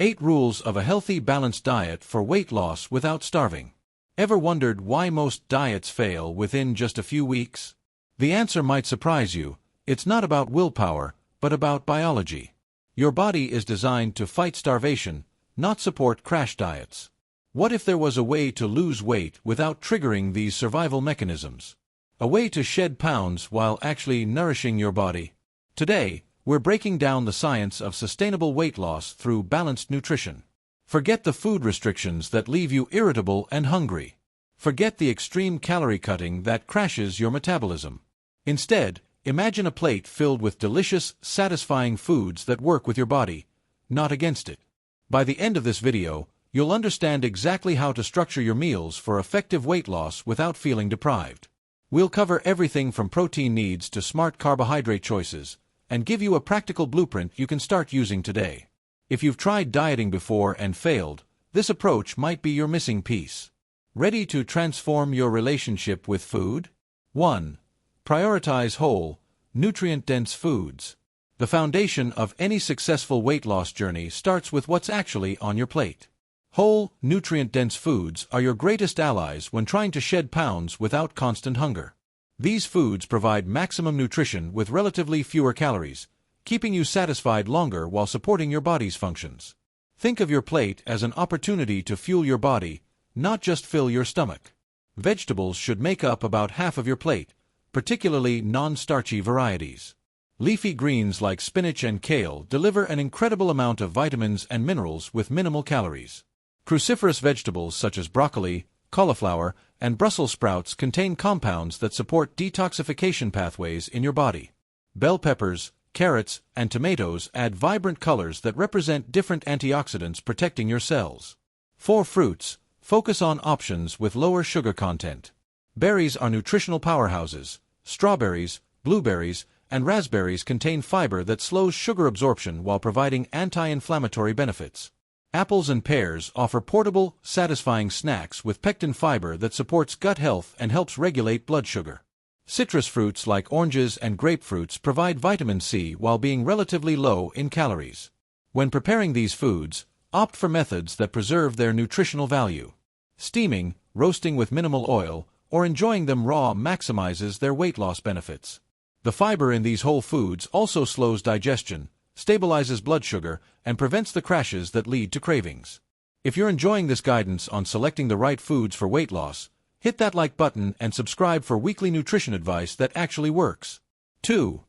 8 Rules of a Healthy, Balanced Diet for Weight Loss Without Starving. Ever wondered why most diets fail within just a few weeks? The answer might surprise you. It's not about willpower, but about biology. Your body is designed to fight starvation, not support crash diets. What if there was a way to lose weight without triggering these survival mechanisms? A way to shed pounds while actually nourishing your body? Today, we're breaking down the science of sustainable weight loss through balanced nutrition. Forget the food restrictions that leave you irritable and hungry. Forget the extreme calorie cutting that crashes your metabolism. Instead, imagine a plate filled with delicious, satisfying foods that work with your body, not against it. By the end of this video, you'll understand exactly how to structure your meals for effective weight loss without feeling deprived. We'll cover everything from protein needs to smart carbohydrate choices, and give you a practical blueprint you can start using today. If you've tried dieting before and failed, this approach might be your missing piece. Ready to transform your relationship with food? 1. Prioritize whole, nutrient-dense foods. The foundation of any successful weight loss journey starts with what's actually on your plate. Whole, nutrient-dense foods are your greatest allies when trying to shed pounds without constant hunger. These foods provide maximum nutrition with relatively fewer calories, keeping you satisfied longer while supporting your body's functions. Think of your plate as an opportunity to fuel your body, not just fill your stomach. Vegetables should make up about half of your plate, particularly non-starchy varieties. Leafy greens like spinach and kale deliver an incredible amount of vitamins and minerals with minimal calories. Cruciferous vegetables such as broccoli, cauliflower, and Brussels sprouts contain compounds that support detoxification pathways in your body. Bell peppers, carrots, and tomatoes add vibrant colors that represent different antioxidants protecting your cells. For fruits, focus on options with lower sugar content. Berries are nutritional powerhouses. Strawberries, blueberries, and raspberries contain fiber that slows sugar absorption while providing anti-inflammatory benefits. Apples and pears offer portable, satisfying snacks with pectin fiber that supports gut health and helps regulate blood sugar. Citrus fruits like oranges and grapefruits provide vitamin C while being relatively low in calories. When preparing these foods, opt for methods that preserve their nutritional value. Steaming, roasting with minimal oil, or enjoying them raw maximizes their weight loss benefits. The fiber in these whole foods also slows digestion, stabilizes blood sugar, and prevents the crashes that lead to cravings. If you're enjoying this guidance on selecting the right foods for weight loss, hit that like button and subscribe for weekly nutrition advice that actually works. 2.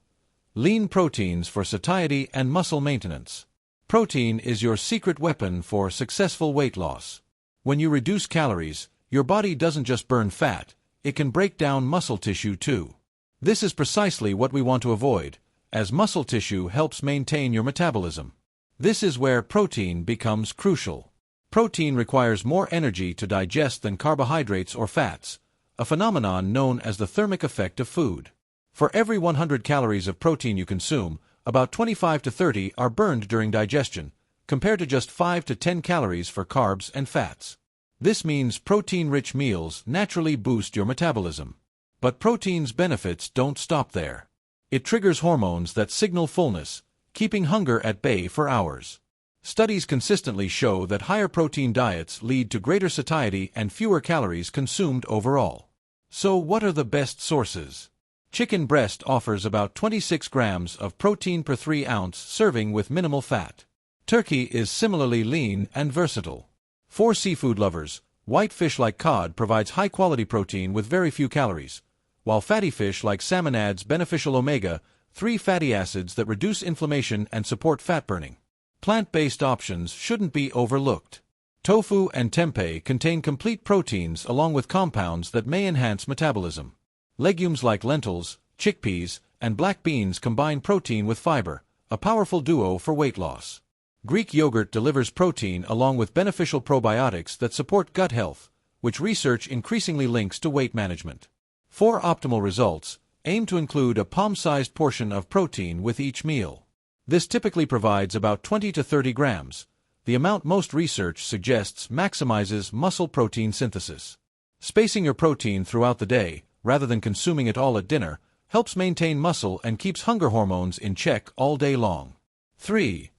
Lean proteins for satiety and muscle maintenance. Protein is your secret weapon for successful weight loss. When you reduce calories, your body doesn't just burn fat, it can break down muscle tissue too. This is precisely what we want to avoid, as muscle tissue helps maintain your metabolism. This is where protein becomes crucial. Protein requires more energy to digest than carbohydrates or fats, a phenomenon known as the thermic effect of food. For every 100 calories of protein you consume, about 25 to 30 are burned during digestion, compared to just 5 to 10 calories for carbs and fats. This means protein-rich meals naturally boost your metabolism. But protein's benefits don't stop there. It triggers hormones that signal fullness, keeping hunger at bay for hours. Studies consistently show that higher protein diets lead to greater satiety and fewer calories consumed overall. So what are the best sources? Chicken breast offers about 26 grams of protein per 3-ounce serving with minimal fat. Turkey is similarly lean and versatile. For seafood lovers, white fish like cod provides high-quality protein with very few calories, while fatty fish like salmon adds beneficial omega-3 fatty acids that reduce inflammation and support fat burning. Plant-based options shouldn't be overlooked. Tofu and tempeh contain complete proteins along with compounds that may enhance metabolism. Legumes like lentils, chickpeas, and black beans combine protein with fiber, a powerful duo for weight loss. Greek yogurt delivers protein along with beneficial probiotics that support gut health, which research increasingly links to weight management. For optimal results, aim to include a palm-sized portion of protein with each meal. This typically provides about 20 to 30 grams, the amount most research suggests maximizes muscle protein synthesis. Spacing your protein throughout the day, rather than consuming it all at dinner, helps maintain muscle and keeps hunger hormones in check all day long. 3.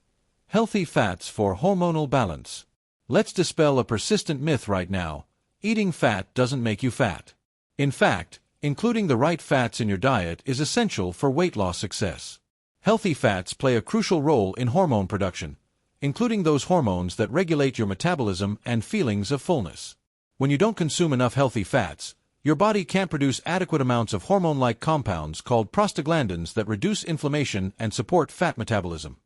Healthy fats for hormonal balance. Let's dispel a persistent myth right now. Eating fat doesn't make you fat. In fact, including the right fats in your diet is essential for weight loss success. Healthy fats play a crucial role in hormone production, including those hormones that regulate your metabolism and feelings of fullness. When you don't consume enough healthy fats, your body can't produce adequate amounts of hormone-like compounds called prostaglandins that reduce inflammation and support fat metabolism.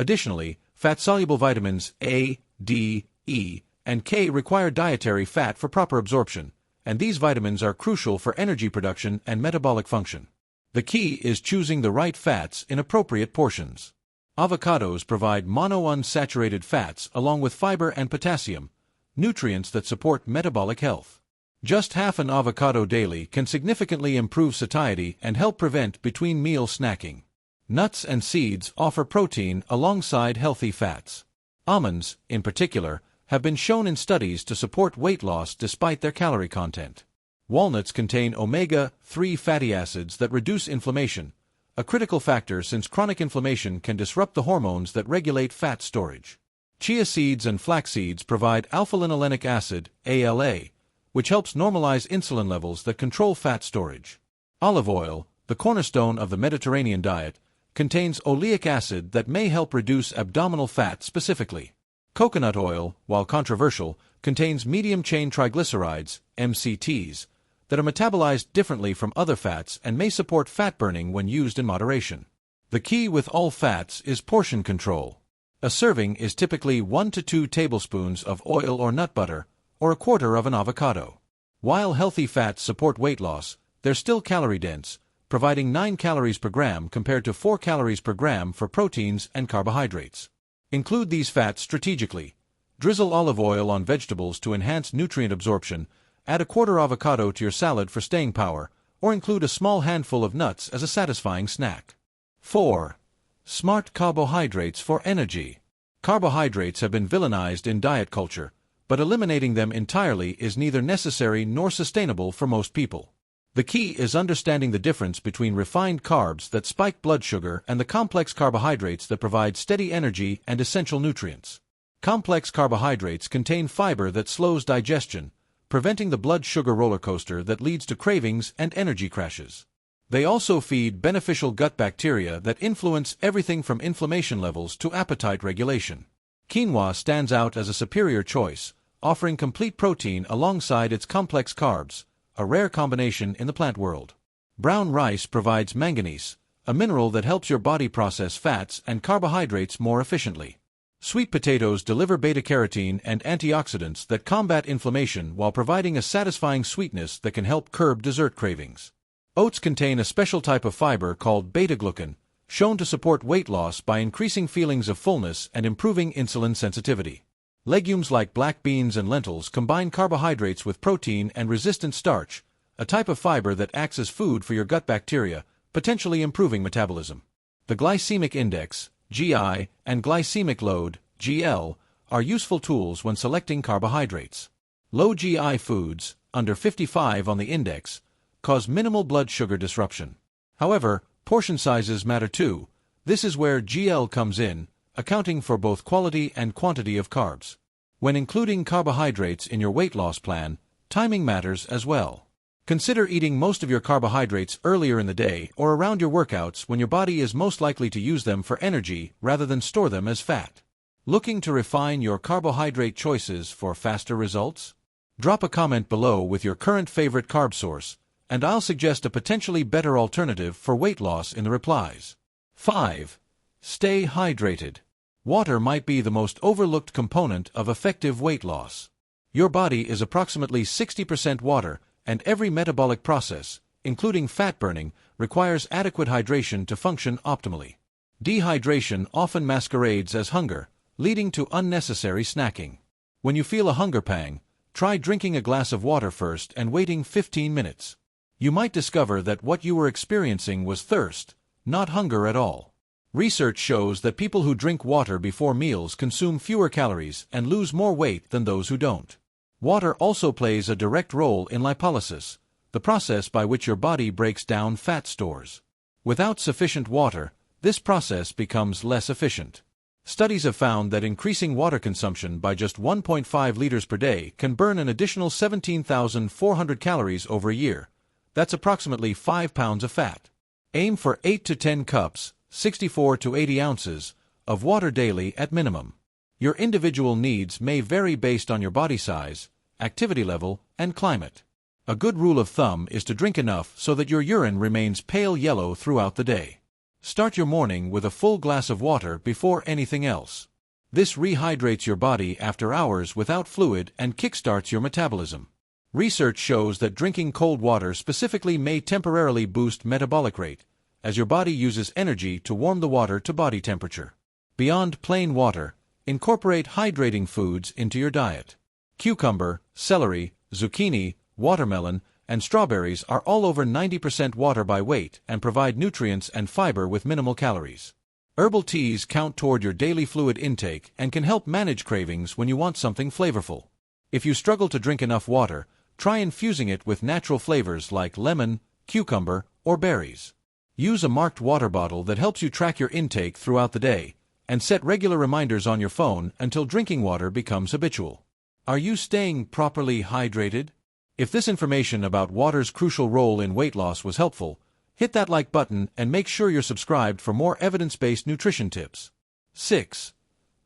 Additionally, fat-soluble vitamins A, D, E, and K require dietary fat for proper absorption, and these vitamins are crucial for energy production and metabolic function. The key is choosing the right fats in appropriate portions. Avocados provide monounsaturated fats along with fiber and potassium, nutrients that support metabolic health. Just half an avocado daily can significantly improve satiety and help prevent between-meal snacking. Nuts and seeds offer protein alongside healthy fats. Almonds, in particular, have been shown in studies to support weight loss despite their calorie content. Walnuts contain omega-3 fatty acids that reduce inflammation, a critical factor since chronic inflammation can disrupt the hormones that regulate fat storage. Chia seeds and flax seeds provide alpha-linolenic acid, ALA, which helps normalize insulin levels that control fat storage. Olive oil, the cornerstone of the Mediterranean diet, contains oleic acid that may help reduce abdominal fat specifically. Coconut oil, while controversial, contains medium-chain triglycerides, MCTs, that are metabolized differently from other fats and may support fat burning when used in moderation. The key with all fats is portion control. A serving is typically 1 to 2 tablespoons of oil or nut butter, or a quarter of an avocado. While healthy fats support weight loss, they're still calorie-dense, providing 9 calories per gram compared to 4 calories per gram for proteins and carbohydrates. Include these fats strategically. Drizzle olive oil on vegetables to enhance nutrient absorption, add a quarter avocado to your salad for staying power, or include a small handful of nuts as a satisfying snack. 4. Smart carbohydrates for energy. Carbohydrates have been villainized in diet culture, but eliminating them entirely is neither necessary nor sustainable for most people. The key is understanding the difference between refined carbs that spike blood sugar and the complex carbohydrates that provide steady energy and essential nutrients. Complex carbohydrates contain fiber that slows digestion, preventing the blood sugar roller coaster that leads to cravings and energy crashes. They also feed beneficial gut bacteria that influence everything from inflammation levels to appetite regulation. Quinoa stands out as a superior choice, offering complete protein alongside its complex carbs, a rare combination in the plant world. Brown rice provides manganese, a mineral that helps your body process fats and carbohydrates more efficiently. Sweet potatoes deliver beta-carotene and antioxidants that combat inflammation while providing a satisfying sweetness that can help curb dessert cravings. Oats contain a special type of fiber called beta-glucan, shown to support weight loss by increasing feelings of fullness and improving insulin sensitivity. Legumes like black beans and lentils combine carbohydrates with protein and resistant starch, a type of fiber that acts as food for your gut bacteria, potentially improving metabolism. The glycemic index, GI, and glycemic load, GL, are useful tools when selecting carbohydrates. Low GI foods, under 55 on the index, cause minimal blood sugar disruption. However, portion sizes matter too. This is where GL comes in, accounting for both quality and quantity of carbs. When including carbohydrates in your weight loss plan, timing matters as well. Consider eating most of your carbohydrates earlier in the day or around your workouts when your body is most likely to use them for energy rather than store them as fat. Looking to refine your carbohydrate choices for faster results? Drop a comment below with your current favorite carb source, and I'll suggest a potentially better alternative for weight loss in the replies. 5. Stay hydrated. Water might be the most overlooked component of effective weight loss. Your body is approximately 60% water, and every metabolic process, including fat burning, requires adequate hydration to function optimally. Dehydration often masquerades as hunger, leading to unnecessary snacking. When you feel a hunger pang, try drinking a glass of water first and waiting 15 minutes. You might discover that what you were experiencing was thirst, not hunger at all. Research shows that people who drink water before meals consume fewer calories and lose more weight than those who don't. Water also plays a direct role in lipolysis, the process by which your body breaks down fat stores. Without sufficient water, this process becomes less efficient. Studies have found that increasing water consumption by just 1.5 liters per day can burn an additional 17,400 calories over a year. That's approximately 5 pounds of fat. Aim for 8 to 10 cups, 64 to 80 ounces, of water daily at minimum. Your individual needs may vary based on your body size, activity level, and climate. A good rule of thumb is to drink enough so that your urine remains pale yellow throughout the day. Start your morning with a full glass of water before anything else. This rehydrates your body after hours without fluid and kickstarts your metabolism. Research shows that drinking cold water specifically may temporarily boost metabolic rate, as your body uses energy to warm the water to body temperature. Beyond plain water, incorporate hydrating foods into your diet. Cucumber, celery, zucchini, watermelon, and strawberries are all over 90% water by weight and provide nutrients and fiber with minimal calories. Herbal teas count toward your daily fluid intake and can help manage cravings when you want something flavorful. If you struggle to drink enough water, try infusing it with natural flavors like lemon, cucumber, or berries. Use a marked water bottle that helps you track your intake throughout the day, and set regular reminders on your phone until drinking water becomes habitual. Are you staying properly hydrated? If this information about water's crucial role in weight loss was helpful, hit that like button and make sure you're subscribed for more evidence-based nutrition tips. 6.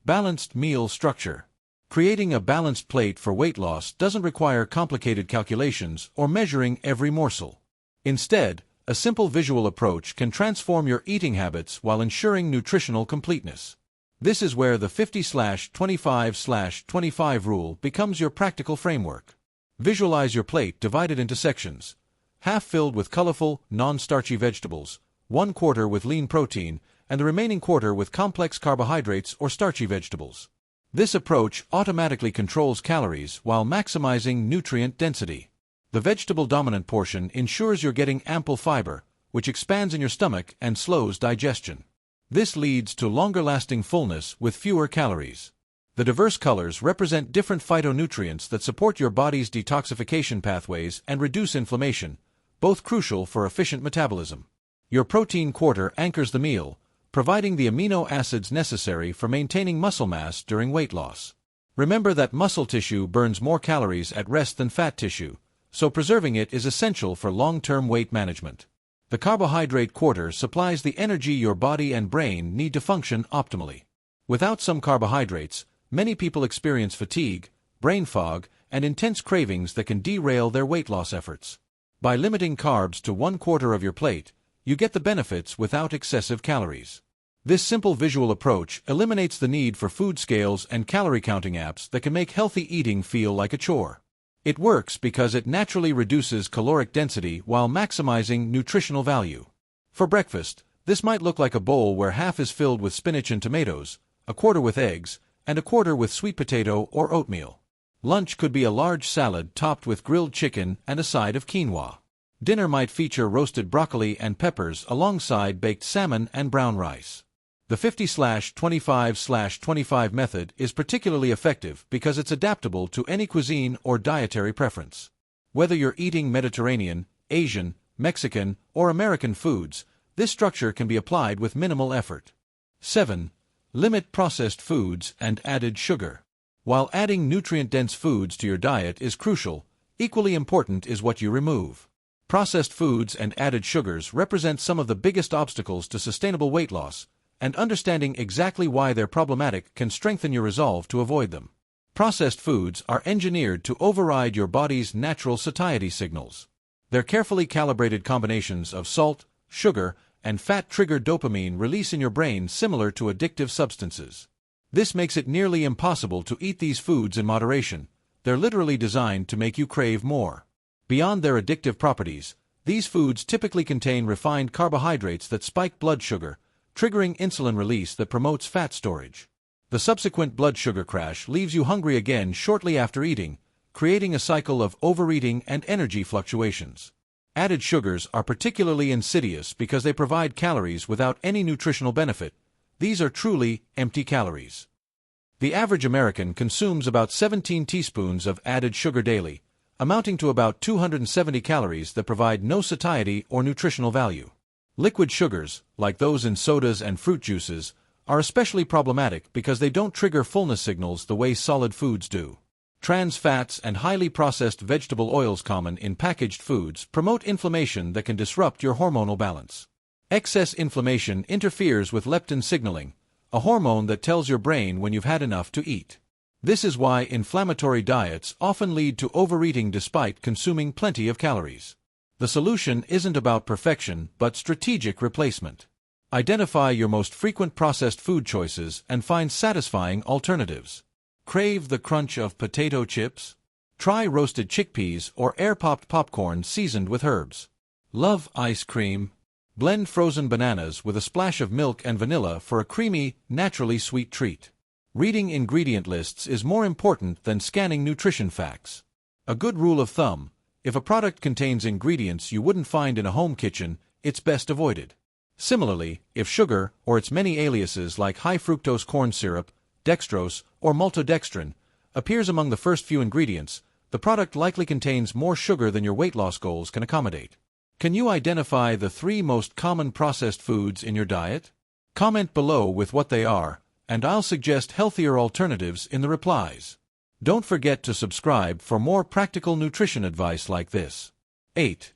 Balanced meal structure. Creating a balanced plate for weight loss doesn't require complicated calculations or measuring every morsel. Instead, a simple visual approach can transform your eating habits while ensuring nutritional completeness. This is where the 50/25/25 rule becomes your practical framework. Visualize your plate divided into sections: half filled with colorful, non-starchy vegetables, 1/4 with lean protein, and the remaining quarter with complex carbohydrates or starchy vegetables. This approach automatically controls calories while maximizing nutrient density. The vegetable-dominant portion ensures you're getting ample fiber, which expands in your stomach and slows digestion. This leads to longer-lasting fullness with fewer calories. The diverse colors represent different phytonutrients that support your body's detoxification pathways and reduce inflammation, both crucial for efficient metabolism. Your protein quarter anchors the meal, providing the amino acids necessary for maintaining muscle mass during weight loss. Remember that muscle tissue burns more calories at rest than fat tissue, so preserving it is essential for long-term weight management. The carbohydrate quarter supplies the energy your body and brain need to function optimally. Without some carbohydrates, many people experience fatigue, brain fog, and intense cravings that can derail their weight loss efforts. By limiting carbs to 1/4 of your plate, you get the benefits without excessive calories. This simple visual approach eliminates the need for food scales and calorie counting apps that can make healthy eating feel like a chore. It works because it naturally reduces caloric density while maximizing nutritional value. For breakfast, this might look like a bowl where half is filled with spinach and tomatoes, 1/4 with eggs, and 1/4 with sweet potato or oatmeal. Lunch could be a large salad topped with grilled chicken and a side of quinoa. Dinner might feature roasted broccoli and peppers alongside baked salmon and brown rice. The 50/25/25 method is particularly effective because it's adaptable to any cuisine or dietary preference. Whether you're eating Mediterranean, Asian, Mexican, or American foods, this structure can be applied with minimal effort. 7. Limit processed foods and added sugar. While adding nutrient-dense foods to your diet is crucial, equally important is what you remove. Processed foods and added sugars represent some of the biggest obstacles to sustainable weight loss, and understanding exactly why they're problematic can strengthen your resolve to avoid them. Processed foods are engineered to override your body's natural satiety signals. Their carefully calibrated combinations of salt, sugar, and fat trigger dopamine release in your brain similar to addictive substances. This makes it nearly impossible to eat these foods in moderation. They're literally designed to make you crave more. Beyond their addictive properties, these foods typically contain refined carbohydrates that spike blood sugar, triggering insulin release that promotes fat storage. The subsequent blood sugar crash leaves you hungry again shortly after eating, creating a cycle of overeating and energy fluctuations. Added sugars are particularly insidious because they provide calories without any nutritional benefit. These are truly empty calories. The average American consumes about 17 teaspoons of added sugar daily, amounting to about 270 calories that provide no satiety or nutritional value. Liquid sugars, like those in sodas and fruit juices, are especially problematic because they don't trigger fullness signals the way solid foods do. Trans fats and highly processed vegetable oils common in packaged foods promote inflammation that can disrupt your hormonal balance. Excess inflammation interferes with leptin signaling, a hormone that tells your brain when you've had enough to eat. This is why inflammatory diets often lead to overeating despite consuming plenty of calories. The solution isn't about perfection but strategic replacement. Identify your most frequent processed food choices and find satisfying alternatives. Crave the crunch of potato chips? Try roasted chickpeas or air-popped popcorn seasoned with herbs. Love ice cream? Blend frozen bananas with a splash of milk and vanilla for a creamy, naturally sweet treat. Reading ingredient lists is more important than scanning nutrition facts. A good rule of thumb: if a product contains ingredients you wouldn't find in a home kitchen, it's best avoided. Similarly, if sugar, or its many aliases like high-fructose corn syrup, dextrose, or maltodextrin, appears among the first few ingredients, the product likely contains more sugar than your weight loss goals can accommodate. Can you identify the 3 most common processed foods in your diet? Comment below with what they are, and I'll suggest healthier alternatives in the replies. Don't forget to subscribe for more practical nutrition advice like this. 8.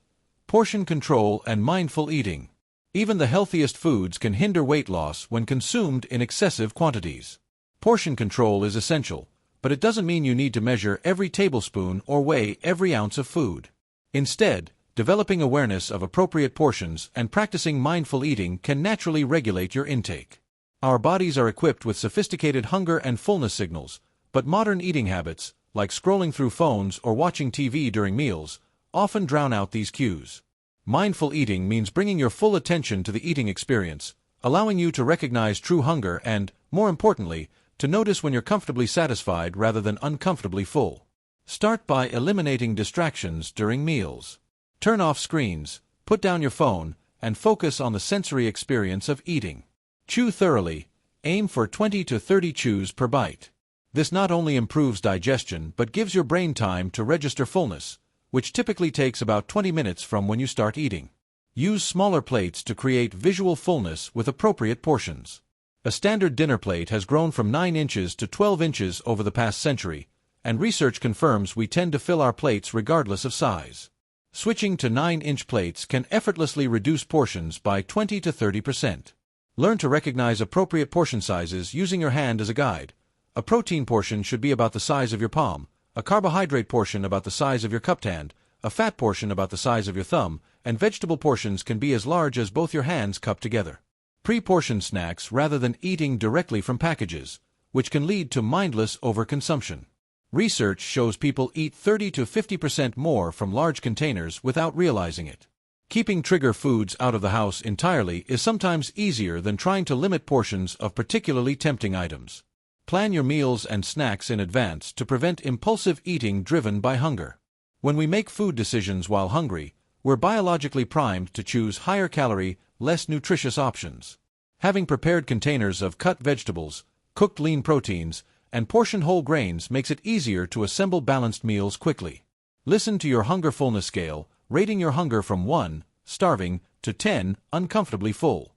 Portion control and mindful eating. Even the healthiest foods can hinder weight loss when consumed in excessive quantities. Portion control is essential, but it doesn't mean you need to measure every tablespoon or weigh every ounce of food. Instead, developing awareness of appropriate portions and practicing mindful eating can naturally regulate your intake. Our bodies are equipped with sophisticated hunger and fullness signals, but modern eating habits, like scrolling through phones or watching TV during meals, often drown out these cues. Mindful eating means bringing your full attention to the eating experience, allowing you to recognize true hunger and, more importantly, to notice when you're comfortably satisfied rather than uncomfortably full. Start by eliminating distractions during meals. Turn off screens, put down your phone, and focus on the sensory experience of eating. Chew thoroughly. Aim for 20 to 30 chews per bite. This not only improves digestion but gives your brain time to register fullness, which typically takes about 20 minutes from when you start eating. Use smaller plates to create visual fullness with appropriate portions. A standard dinner plate has grown from 9 inches to 12 inches over the past century, and research confirms we tend to fill our plates regardless of size. Switching to 9-inch plates can effortlessly reduce portions by 20 to 30%. Learn to recognize appropriate portion sizes using your hand as a guide. A protein portion should be about the size of your palm, a carbohydrate portion about the size of your cupped hand, a fat portion about the size of your thumb, and vegetable portions can be as large as both your hands cupped together. Pre-portioned snacks rather than eating directly from packages, which can lead to mindless overconsumption. Research shows people eat 30 to 50% more from large containers without realizing it. Keeping trigger foods out of the house entirely is sometimes easier than trying to limit portions of particularly tempting items. Plan your meals and snacks in advance to prevent impulsive eating driven by hunger. When we make food decisions while hungry, we're biologically primed to choose higher-calorie, less nutritious options. Having prepared containers of cut vegetables, cooked lean proteins, and portioned whole grains makes it easier to assemble balanced meals quickly. Listen to your hunger fullness scale, rating your hunger from 1, starving, to 10, uncomfortably full.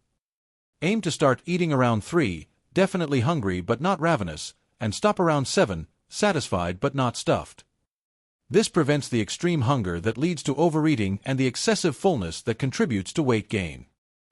Aim to start eating around 3, definitely hungry but not ravenous, and stop around 7, satisfied but not stuffed. This prevents the extreme hunger that leads to overeating and the excessive fullness that contributes to weight gain.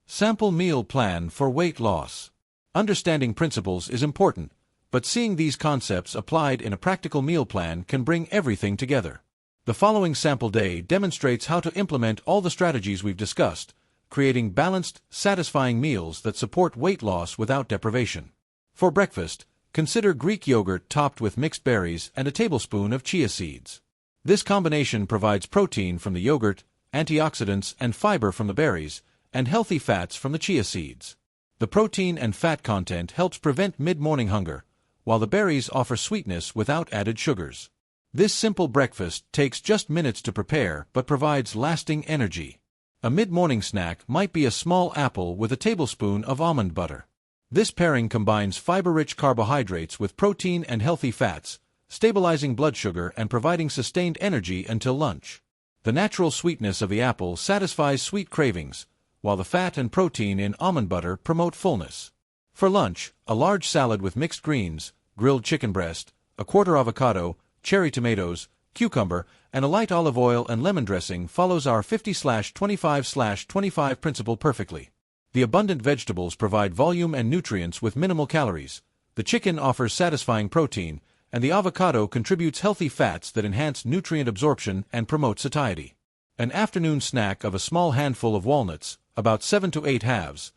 Sample meal plan for weight loss. Understanding principles is important, but seeing these concepts applied in a practical meal plan can bring everything together. The following sample day demonstrates how to implement all the strategies we've discussed, creating balanced, satisfying meals that support weight loss without deprivation. For breakfast, consider Greek yogurt topped with mixed berries and a tablespoon of chia seeds. This combination provides protein from the yogurt, antioxidants and fiber from the berries, and healthy fats from the chia seeds. The protein and fat content helps prevent mid-morning hunger, while the berries offer sweetness without added sugars. This simple breakfast takes just minutes to prepare but provides lasting energy. A mid-morning snack might be a small apple with a tablespoon of almond butter. This pairing combines fiber-rich carbohydrates with protein and healthy fats, stabilizing blood sugar and providing sustained energy until lunch. The natural sweetness of the apple satisfies sweet cravings, while the fat and protein in almond butter promote fullness. For lunch, a large salad with mixed greens, grilled chicken breast, a quarter avocado, cherry tomatoes, cucumber, and a light olive oil and lemon dressing follows our 50/25/25 principle perfectly. The abundant vegetables provide volume and nutrients with minimal calories, the chicken offers satisfying protein, and the avocado contributes healthy fats that enhance nutrient absorption and promote satiety. An afternoon snack of a small handful of walnuts, about 7 to 8 halves,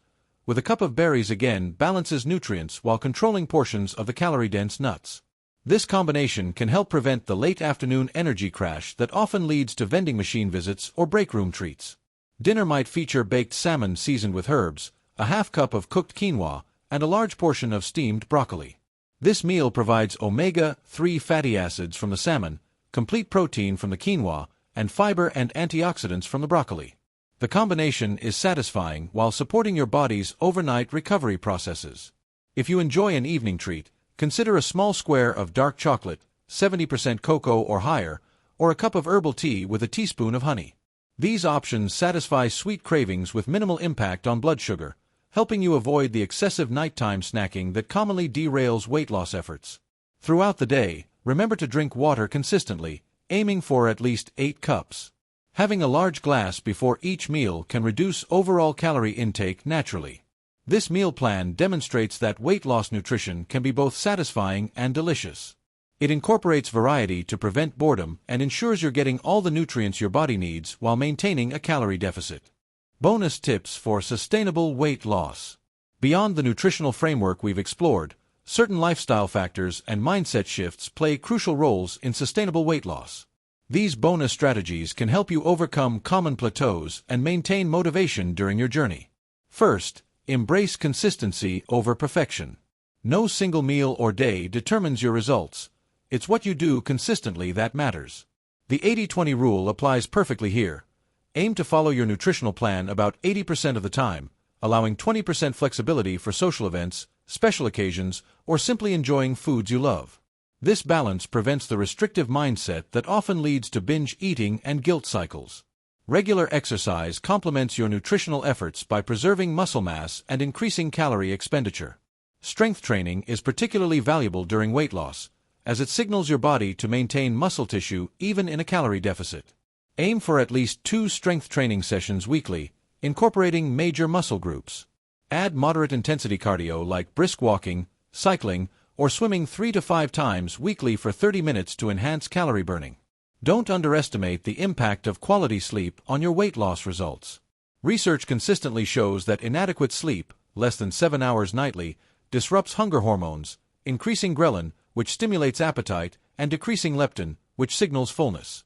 with a cup of berries again balances nutrients while controlling portions of the calorie-dense nuts. This combination can help prevent the late afternoon energy crash that often leads to vending machine visits or break room treats. Dinner might feature baked salmon seasoned with herbs, a half cup of cooked quinoa, and a large portion of steamed broccoli. This meal provides omega-3 fatty acids from the salmon, complete protein from the quinoa, and fiber and antioxidants from the broccoli. The combination is satisfying while supporting your body's overnight recovery processes. If you enjoy an evening treat, consider a small square of dark chocolate, 70% cocoa or higher, or a cup of herbal tea with a teaspoon of honey. These options satisfy sweet cravings with minimal impact on blood sugar, helping you avoid the excessive nighttime snacking that commonly derails weight loss efforts. Throughout the day, remember to drink water consistently, aiming for at least 8 cups. Having a large glass before each meal can reduce overall calorie intake naturally. This meal plan demonstrates that weight loss nutrition can be both satisfying and delicious. It incorporates variety to prevent boredom and ensures you're getting all the nutrients your body needs while maintaining a calorie deficit. Bonus tips for sustainable weight loss. Beyond the nutritional framework we've explored, certain lifestyle factors and mindset shifts play crucial roles in sustainable weight loss. These bonus strategies can help you overcome common plateaus and maintain motivation during your journey. First, embrace consistency over perfection. No single meal or day determines your results. It's what you do consistently that matters. The 80-20 rule applies perfectly here. Aim to follow your nutritional plan about 80% of the time, allowing 20% flexibility for social events, special occasions, or simply enjoying foods you love. This balance prevents the restrictive mindset that often leads to binge eating and guilt cycles. Regular exercise complements your nutritional efforts by preserving muscle mass and increasing calorie expenditure. Strength training is particularly valuable during weight loss, as it signals your body to maintain muscle tissue even in a calorie deficit. Aim for at least 2 strength training sessions weekly, incorporating major muscle groups. Add moderate intensity cardio like brisk walking, cycling, or swimming 3 to 5 times weekly for 30 minutes to enhance calorie burning. Don't underestimate the impact of quality sleep on your weight loss results. Research consistently shows that inadequate sleep, less than 7 hours nightly, disrupts hunger hormones, increasing ghrelin, which stimulates appetite, and decreasing leptin, which signals fullness.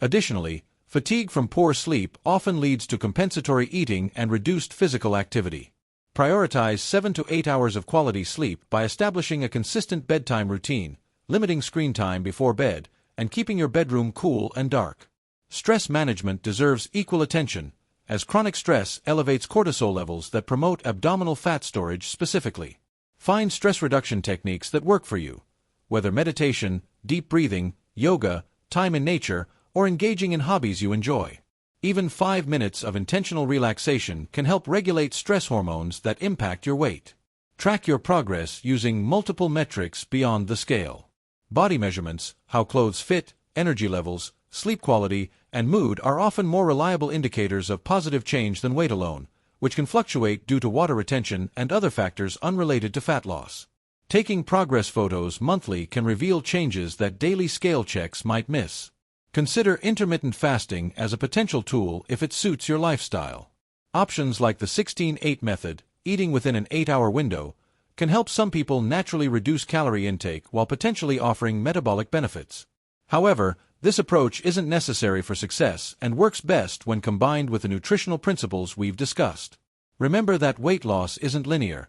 Additionally, fatigue from poor sleep often leads to compensatory eating and reduced physical activity. Prioritize 7 to 8 hours of quality sleep by establishing a consistent bedtime routine, limiting screen time before bed, and keeping your bedroom cool and dark. Stress management deserves equal attention, as chronic stress elevates cortisol levels that promote abdominal fat storage specifically. Find stress reduction techniques that work for you, whether meditation, deep breathing, yoga, time in nature, or engaging in hobbies you enjoy. Even 5 minutes of intentional relaxation can help regulate stress hormones that impact your weight. Track your progress using multiple metrics beyond the scale. Body measurements, how clothes fit, energy levels, sleep quality, and mood are often more reliable indicators of positive change than weight alone, which can fluctuate due to water retention and other factors unrelated to fat loss. Taking progress photos monthly can reveal changes that daily scale checks might miss. Consider intermittent fasting as a potential tool if it suits your lifestyle. Options like the 16-8 method, eating within an 8-hour window, can help some people naturally reduce calorie intake while potentially offering metabolic benefits. However, this approach isn't necessary for success and works best when combined with the nutritional principles we've discussed. Remember that weight loss isn't linear.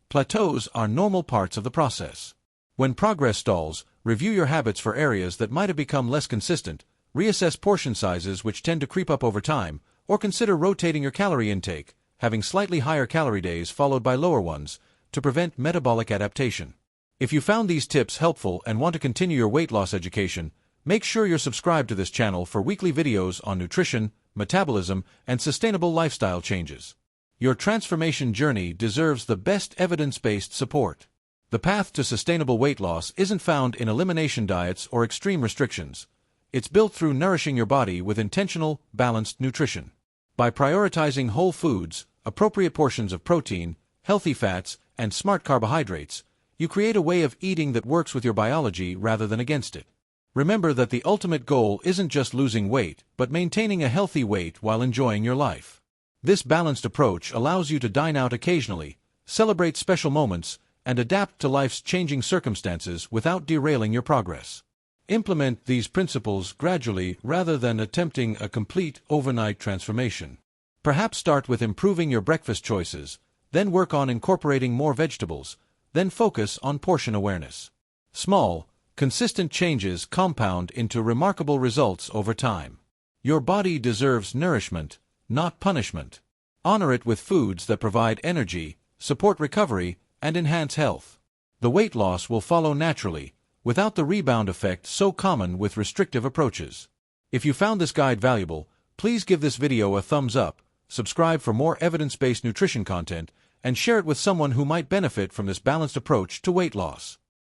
Plateaus are normal parts of the process. When progress stalls, review your habits for areas that might have become less consistent, reassess portion sizes which tend to creep up over time, or consider rotating your calorie intake, having slightly higher calorie days followed by lower ones, to prevent metabolic adaptation. If you found these tips helpful and want to continue your weight loss education, make sure you're subscribed to this channel for weekly videos on nutrition, metabolism, and sustainable lifestyle changes. Your transformation journey deserves the best evidence-based support. The path to sustainable weight loss isn't found in elimination diets or extreme restrictions. It's built through nourishing your body with intentional, balanced nutrition. By prioritizing whole foods, appropriate portions of protein, healthy fats, and smart carbohydrates, you create a way of eating that works with your biology rather than against it. Remember that the ultimate goal isn't just losing weight, but maintaining a healthy weight while enjoying your life. This balanced approach allows you to dine out occasionally, celebrate special moments, and adapt to life's changing circumstances without derailing your progress. Implement these principles gradually rather than attempting a complete overnight transformation. Perhaps start with improving your breakfast choices, then work on incorporating more vegetables, then focus on portion awareness. Small, consistent changes compound into remarkable results over time. Your body deserves nourishment, not punishment. Honor it with foods that provide energy, support recovery, and enhance health. The weight loss will follow naturally, without the rebound effect so common with restrictive approaches. If you found this guide valuable, please give this video a thumbs up, subscribe for more evidence-based nutrition content, and share it with someone who might benefit from this balanced approach to weight loss.